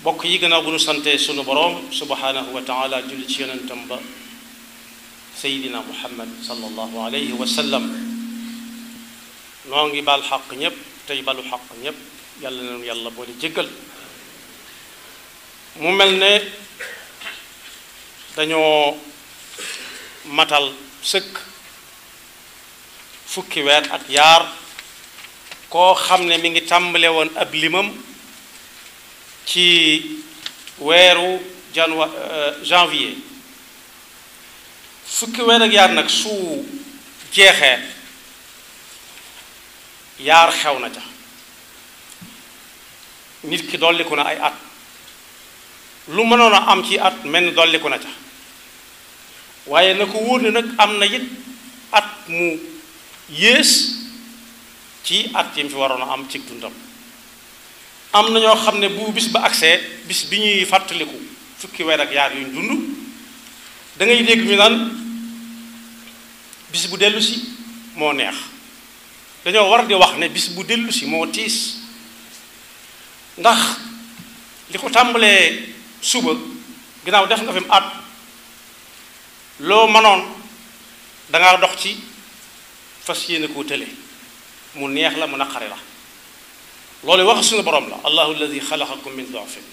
bokk yi gannaaw bu nu sante sunu boroom subhanahu wa taala julli ci yonentam ba seydina muhammad sallallahu alayhi wa sallam noo ngi baal xaq ñépp tey balu xaq ñépp yàlla na nu yàlla boole jéggal mu mel ne dañoo matal sëkk fukki weer ak yaar koo xam ne mi ngi tàmbale woon ab limam ci weeru janvier fukki weer ak yaar nag su jeexee yaar xew na ca nit ki dolliku na ay at lu mënoon a am ci at mel ni dolliku na ca waaye na ko wóor ne nag am na it at mu yées ci at yi mu fi waroon a am ci dundam am na ñoo xam ne bu bis ba agsee bis bi ñuy fàttaliku fukki weer ak yaar yuñ dund da ngay dégg ñu naan bis bu dellu si moo neex dañoo war di wax ne bis bu dellu si moo tiis ndax li ko tàmbalee suba ginnaaw def nga fi mu at loo mënoon dangaa dox ci fas yéene koo tële mu neex la mu naqari la loolu wax suñu borom la allahu alladi xalaqakum min dofin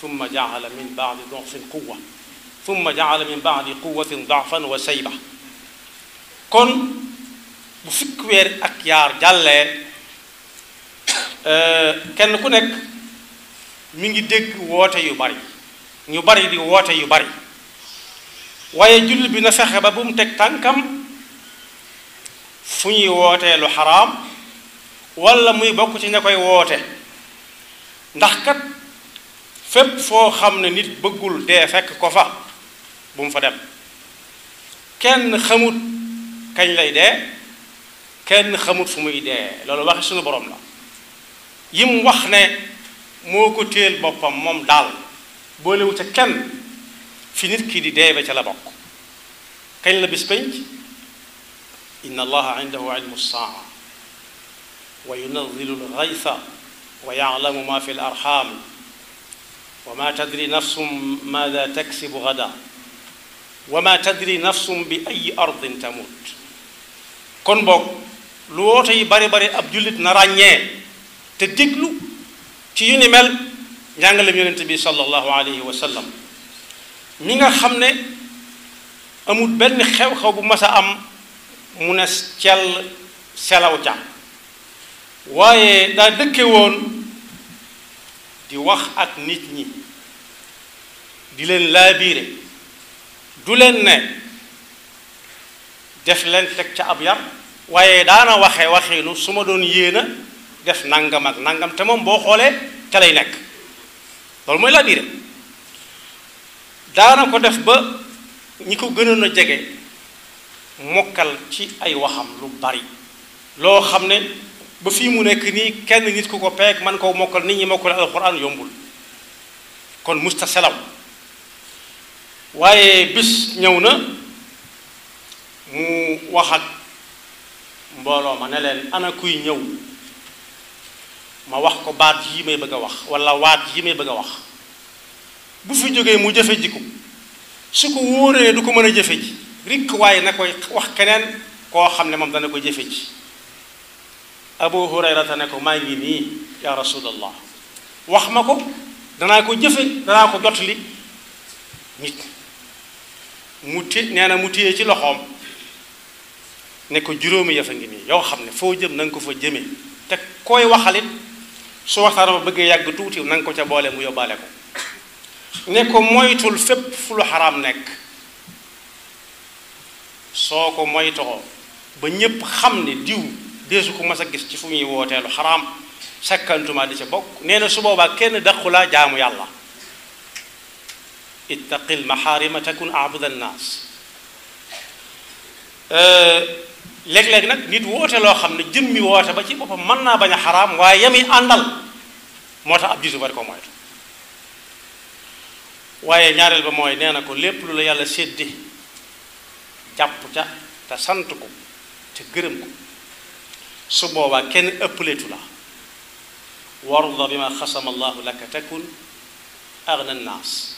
thumma jaala min baadi dofin quwa thumma jaala min baadi quwatin dofan wa sayba kon bu fukki weer ak yaar jàllee kenn ku nekk mi ngi dégg woote yu bari ñu bari di woote yu bari waaye jullit bi na fexe ba bu mu teg tànkam fu ñuy wootee lu xaraam walla muy bokk ci ña koy woote ndax kat fépp foo xam ne nit bëggul dee fekk ko fa bu mu fa dem kenn xamut kañ lay dee kenn xamut fu muy dee loolu waxi suñu borom la yim wax ne moo ko téel boppam moom daal boolewu ca kenn fi nit ki di dee ba ca la bokk kañ la bis penc inna allaha indahu ilmu saa wa yunazzilu alghaytha wa ya'lamu ma fi al-arham wa ma tadri nafsum madha taksibu ghadan wa ma tadri nafsum bi ayyi ardin tamut kon boog lu woote yi bari bari ab jullit na ràññee te déglu ci yu ni mel njàngalem yonent bi sallallahu alayhi wa sallam mi nga xam ne amul benn xew-xew bu mas a am mu ne cell selaw ca waaye daa dëkke woon di wax ak nit ñi di leen laabiire du leen ne def leen teg ca ab yar waaye daana waxinu su ma doon yéena def nangam ak nangam te moom boo xoolee ca lay nekk loolu mooy laabiire daana ko def ba ñi ko gënoon a jege mokkal ci ay waxam lu bari loo xam ne ba fii mu nekk nii kenn nit ku ko peeg man koo mokkal nit ñi mokkal alxuraan yombul kon musta selaw waaye bis ñëw na mu wax ak mbooloo ma ne leen ana kuy ñëw ma wax ko baat yi may bëgg a wax walla waat yi may bëgg a wax bu fi jógee mu jëfe ji ko su ko wóoree du ko mën a jëfe ji rikk waaye na koy wax keneen koo xam ne moom dana ko jëfe ji abu hurayrata ne ko maa ngi nii ya rasulallah wax ma ko danaa ko jëfe danaa ko jotali nit nee na mu téye ci loxoom ne ko juróomi yëf a ngi nii yoo xam ne foo jëm na nga ko fa jëme te koy waxalit su waxtaan ba bëggee yàgg tuuti na nga ko ca boole mu yóbbaale ko ne ko moytul fépp fu lu xaraam nekk soo ko moytoo ba ñépp xam ne diw deesu ko mas a gis ci fu muy wooteelu xaraam sakkantuma di ca bokk nee na su boobaa kenn daqulaa jaamu yàlla ittaqil maxaarima takun abuda annaas léeg-léeg nag nit woote loo xam ne jëmmi woote ba ci boppam mën naa bañ a xaraam waaye yami àndal moo tax ab jiitu bari ko moytu waaye ñaareel ba mooy nee na ko lépp lu la yàlla sédde jàpp ca te sant ko te gërëm ko su boobaa kenn ëppleetu la warda bi ma xasama allahu laka takun aghna nnaas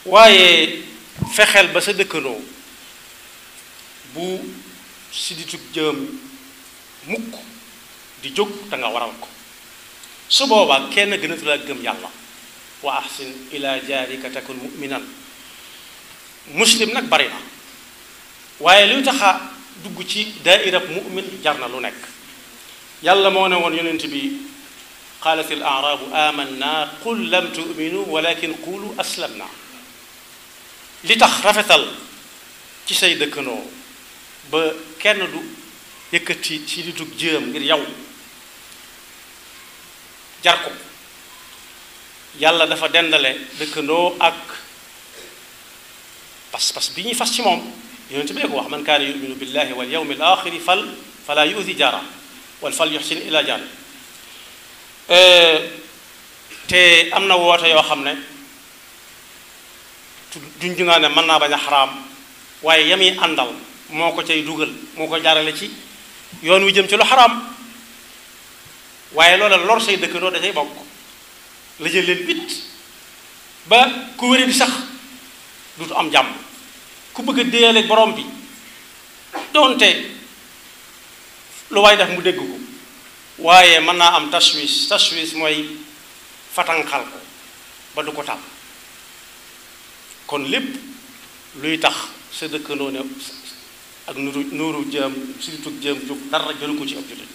waaye fexeel ba sa dëkkandoo bu siditug jëm mukk di jóg te nga waral ko su boobaa kenn gënatu la gëm yàlla wa ahsin ila jaarika takun mu'minan muslim nag bari na waaye luy taxa dugg ci daairab mu'min jar na lu nekk yàlla moo ne woon yonent bi qaalat al a'raabu amanna qul lam tu'minu walakin qulu aslamna li tax rafetal ci say dëkkandoo ba kenn du yëkkati ci di dug jëm ngir yow jar ko yàlla dafa dendale dëkkandoo ak pas-pas bi ñuy fas ci moom yonent bi ko wax man kaana yuminu billahi wal yawmil axiri fala yu'di jaara wal fal yuxsin ila jaar te am na woote yoo xam ne duñ jungaa ne mën naa bañ a xaraam waaye yami àndal moo ko cay dugal moo ko jaarale ci yoon wi jëm ci lu xaraam waaye loola lor say dëkkandoo da cay bokk la jël leen bit ba ku wéri di sax dutu am jàmm ku bëgg a déyale borom bi doonte lu waay def mu dégg ko waaye mën naa am tashwis mooy fatanxal ko ba du ko tàmm kon lépp luy tax sa dëkkandoo ne ak nuuru jëm surtout jëm jóg dara jëlu ko ci ab jullit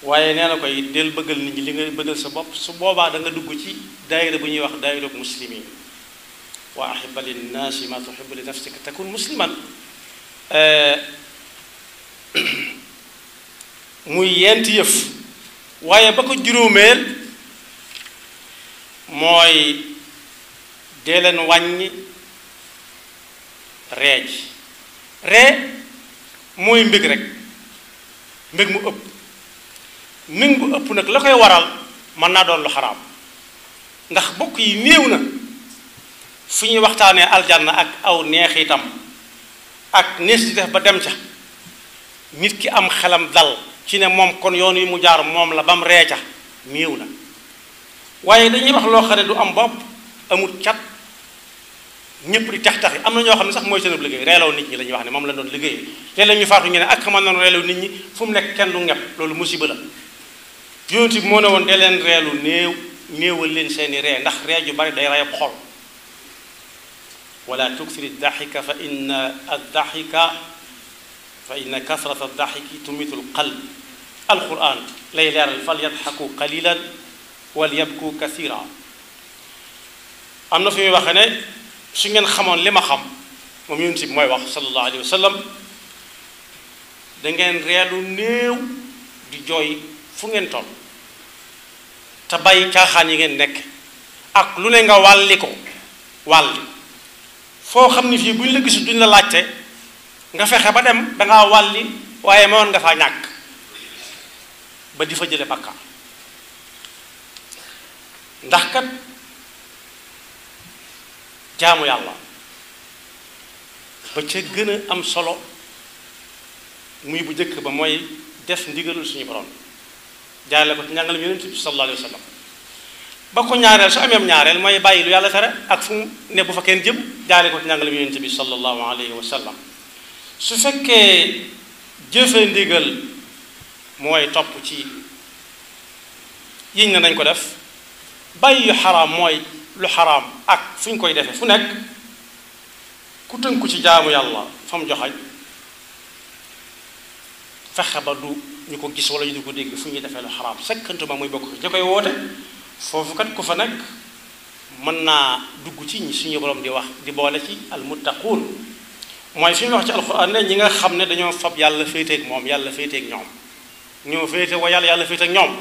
waaye nee na koy del bëggal nit ñi li nga bëggal sa bopp su boobaa da nga dugg ci daayira bu ñuy wax daayiratu muslimin wa ahibba linnaasi ma tuhibbu li nafsika takun musliman muy yenti yëf waaye ba ko juróomeel mooy dee leen wàññi ree ji ree mooy mbég rek mbég mu ëpp mbég mu ëpp nag la koy waral mën naa doon lu xaraam ndax bokk yi néew na fu ñuy waxtaanee aljanna ak aw neexitam ak nees di def ba dem ca nit ki am xelam dal ci ne moom kon yoon wi mu jaar moom la bam ree ca néew na waaye dañuy wax loo xam ne du am bopp amul cat ñëpp di tax taxi am na ñoo xam ne sax mooy seen liggéey reeloo nit ñi la ñuy wax ne moom la doon liggéey te la ñu faatu ñu ne ak xaman noonu reeloo nit ñi fu mu nekk kenn du ñepp loolu musiba la yonent bi moo ne woon dee leen reelu néewal leen seeni ree ndax ree ju bari day rayab xol wala tuksiri daxika fa inna kasrata daxiki tumitul qalb alquran lay leeral fal yadxaku qalilan wal yabku kathira am na fi muy waxe ne su ngeen xamoon li ma xam moom yonent bi mooy wax sallallahu alayhi wa sallam da ngeen reelu néew di jooy fu ngeen toll te bàyyi caaxaan yi ngeen nekk ak lu ne nga wàlli ko wàlli foo xam ni fii buñ la gisul duñ la laajte nga fexe ba dem dangaa wàlli waaye mënoon nga faa ñàkk ba di fa jële bakkaar ndax kat jaamu yàlla ba ca gën a am solo muy bu njëkk ba mooy def ndigalul suñu borom jaarale ko ci njàngalem yonent bi sallallahu alayhi wa sallam ba ko ñaareel su ameem ñaareel mooy bàyyi lu yàlla tere ak fu mu ne bu fa kenn jëm jaarale ko ci njàngalem yonent bi sallallahu alayhi wa sallam su fekkee jëfe ndigal mooy topp ci yiñ ne nañ ko def bàyyi yu xaraam mooy lu xaraam ak fu ñu koy defee fu nekk ku tënku ci jaamu yàlla fa mu joxañ fexe ba du ñu ko gis wala ñu du ko dégg fu ñuy defee lu xaraam sekkantuma muy bokk ci ña koy woote foofu kat ku fa nekk mën naa dugg ci ñi suñu borom di wax di boole ci almuttaquun mooy fi ñu wax ci alquran ne ñi nga xam ne dañoo fab yàlla féeteeg moom yàlla féeteeg ñoom ñoo féete wa yàlla yàlla féeteeg ñoom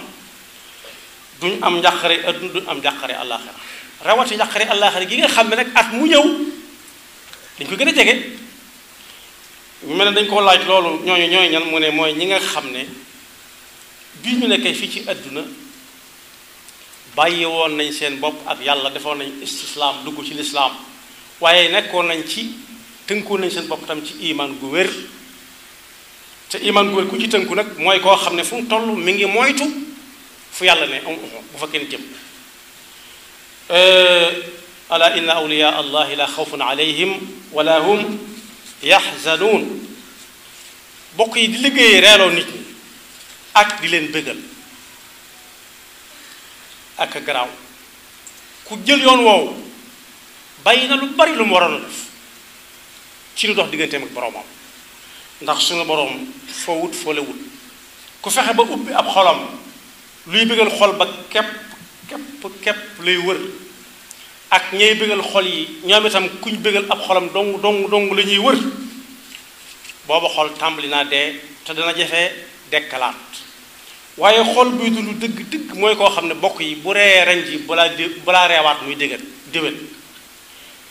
duñ am njàqare adduna duñ am njàqare àllaaxira rawati njàqare àllaaxira gi nga xam ne nag at mu ñëw dañ ko gën a jege ñu mel ne dañ ko laaj loolu ñooy ñan mu ne mooy ñi nga xam ne bii ñu nekkee fii ci adduna bàyyi woon nañ seen bopp ak yàlla defoon nañ istislaam dugg ci lislaam waaye nekkoon nañ ci tënkoon nañ seen bopp tam ci iman gu wér te iman gu wér ku ci tënku nag mooy koo xam ne fu mu toll mi ngi moytu fu yàlla ne bu fa kenn jëm ala inna awliya allahi la xawfun alayhim wala hum yaxzanuun. bokk yi di liggéey reeloo nit ñi ak di leen bëggal ak garaaw. ku jël yoon woowu bàyyi na lu bari lu mu waroon a def ci lu dox digganteem ak boroomam, ndax suñu boroom foo wut foo le wut. ku fexe ba ubbi ab xolam luy bëggal xol ba képp lay wër, ak ñay bëggal xol yi ñoom itam kuñ bëggal ab xolam dong la ñuy wër, booba xol tàmbali naa dee te dana jafee dekkalaat. waaye xol buy dund dëgg mooy koo xam ne bokk yi bu ree ren ji balaa reewaat muy déwén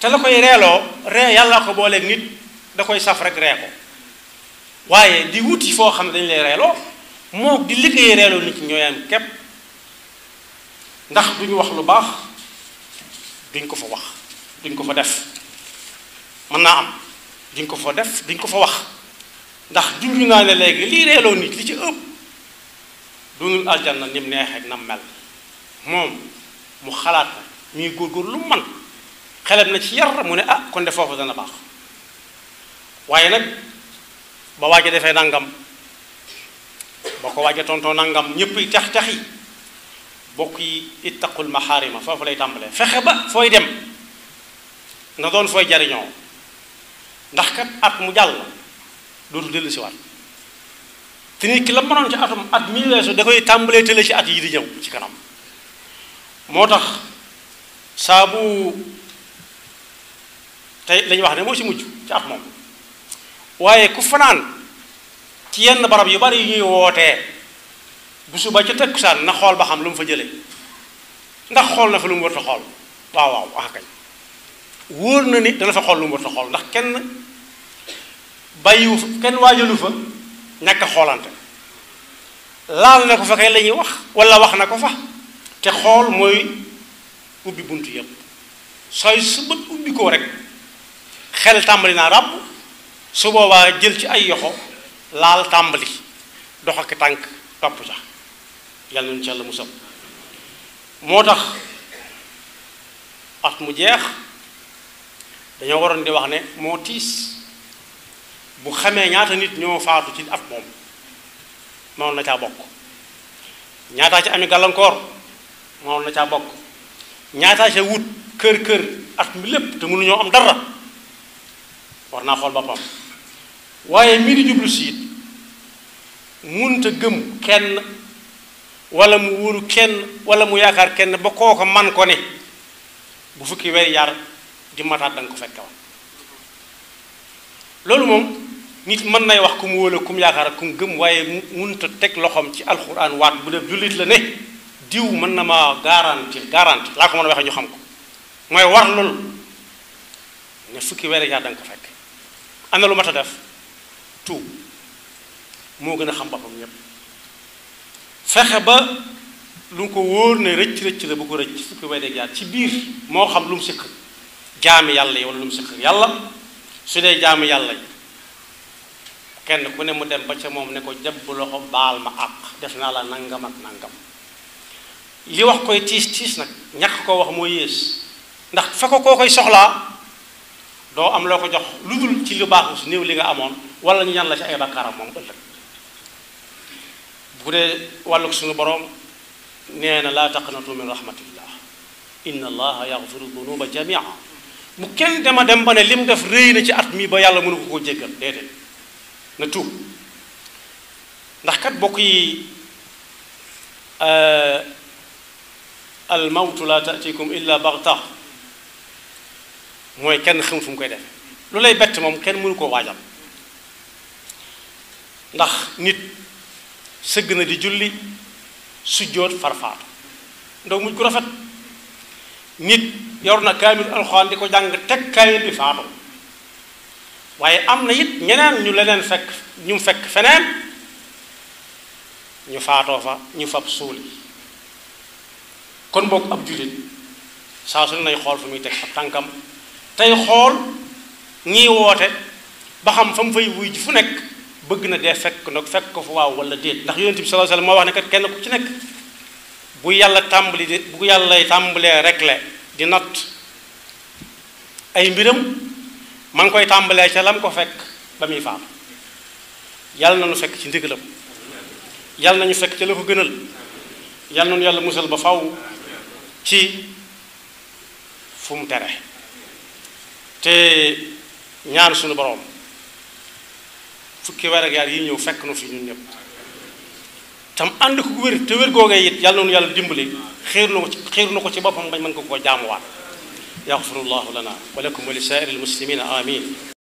te la koy reeloo ree yàlla ko booleeg nit da koy saf rek ree ko, waaye di wuti foo xam ne dañu lay reeloo moo di liggéey reeloo nit ñooy am képp, ndax duñu wax lu baax duñ ko fa wax duñ ko fa def, mën naa am duñ ko fa def duñ ko fa wax, ndax junju naa ne léegi lii reeloo nit li ci ëpp dunul aljanna ni mu neexee na mel. moom mu xalaat muy góorgóor lu man xelam na ci yar mu ne ah kon de foofu dana baax, waaye nag ba waaja defee nangam ba ko waaja tontoo nangam ñëpp yi tax yi bokk yi ittaqul maxaarima foofu lay tàmbalee. fexe ba fooy dem na doon fooy jariñoo, ndax kat at mu jàll dootu dellu si waat te nit ki la mënoon ci atum at mi weesu da koy tàmbalee tële ci at yi di ñëw ci kanam. moo tax saabu tey lañu wax ne moo ci mujj ci at moom, waaye ku fanaan ci yenn barab yu bari yu ñuy wootee bu suba ca takkusaan na xool ba xam lu mu fa jëlee, ndax xool na fa lu mu war a xool. waaw kañ wóor na ni dana fa xool lu mu war a xool, ndax kenn bàyyiwu fa kenn waajalu fa ñàkk a xoolante. laal na ko fa kay la ñuy wax wala wax na ko fa, te xool mooy ubbi buntu yëpp. sooy su bët ubbi ko rek xel tàmbali naa ràbb, su boobaa jël ci ay yoxo laal tàmbali dox ak tànk topp ca. yàlla nañu ci Yàlla musal. moo tax at mu jeex dañoo waroon di wax ne moo tiis bu xamee ñaata nit ñoo faatu ci at moom moom na caa bokk. ñaataa ci ami gàllankoor moom na caa bokk. ñaataa ca wut kër at mi lépp te mënuñoo am dara, war naa xool boppam. waaye mii di jublu siit munta gëm kenn wala mu wóolu kenn wala mu yaakaar kenn ba kooko man ko ne bu fukki weer yar di mataat da nga ko fekke woon. loolu moom nit mën nay wax ku mu wóolu ku mu yaakaar ak ku mu gëm, waaye munta teg loxoom ci alxuraan waat bu def jullit la ne diw mën na ma garanti laa ko mën a waxee ñu xam ko, mooy war loolu ne fukki weer yar da nga ko fekk. am na lu mat a def tuub moo gën a xam boppam ñépp. fexe ba lu ko wóor ne rëcc la bu ko rëcc fukki weer jaar ci biir moo xam lu mu sikk jaami yàlla yi wala lu mu sikk yàlla. su dee jaami yàlla yi kenn ku ne mu dem ba ca moom ne ko jabb loxo baal ma àq def naa la nangam ak nangam. li wax koy tiis nag ñàkk koo wax moo yées, ndax fa ko koo koy soxlaa doo am loo ko jox lu dul ci lu baaxu si néew li nga amoon wala ñu ñan la ci ay bakkaaram moom ëllëg. bu dee wàllug suñu boroom nee na laa taqnatu min rahmatillah inna allaha yaxfiru dunuba jamia. mu kenn dem ba ne lim def rëy na ci at mi ba yàlla mënu ko koo jéggal, déedéet na tuub. ndax kat bokk yi al mawtu la tatikum illa baxta, mooy kenn xamul fu mu koy def. lu lay bett moom kenn mënu koo waajal, ndax nit sëgg na di julli sujjóot farfaatu ndaw mujj ko rafet. nit yor na kaamil alxuraan di ko jàng teg kaamil bi faatu, waaye am na it ñeneen ñu leneen fekk ñu fekk feneen ñu faatoo fa ñu fab suuli. kon boog ab jullit saa su ne nay xool fu muy teg ab tànkam tey xool ñiy woote ba xam fa mu fay wuy ji fu nekk bëgg na dee fekk ko fa waaw wala déet. ndax yonent bi sallallahu alayhi wasallam moo wax ne kat kenn ku ci nekk bu yàlla tàmbalee rek le di natt ay mbiram ma ngi koy tàmbalee ca lam ko fekk ba muy faam yàlla na nu fekk ci ndigalam yàlla nañu fekk ca la ko gënal yàlla nañu yàlla musal ba faw ci fu mu tere te ñaan suñu boroom fukki weer ak yaar yi ñëw fekk nu fi ñun ñëpp tam ànd ko wér te wér googee it yàlla noonu yàlla dimbali xiir na ko ci boppam bañ mën ko koo jaamuwaat yaxfirullahu lana wa lakum wa li saa'iril muslimina amin